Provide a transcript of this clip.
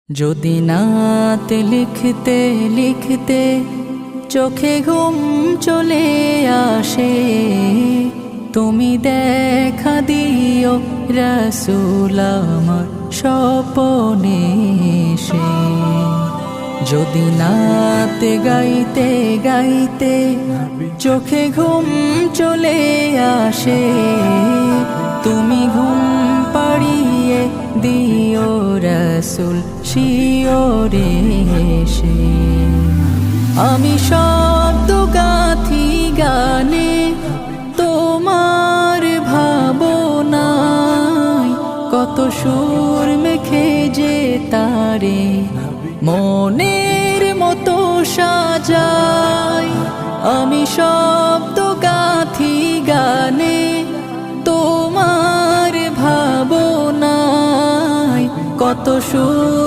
যদি নাত লিখতে লিখতে চোখে ঘুম চলে আসে, তুমি দেখা দিও রাসূল আমার স্বপনে এসে। যদি নাত গাইতে গাইতে চোখে ঘুম চলে আসে, তুমি ঘুম পাড়িয়ে দিও রাসূল শিওরে এসে। আমি শব্দ গাথি গানে তোমার ভাবনায়, কত সুর মেখে যে তারে মনের মতো সাজাই। আমি শব্দ গাথি গানে তোমার ভাবনায়, কত সুর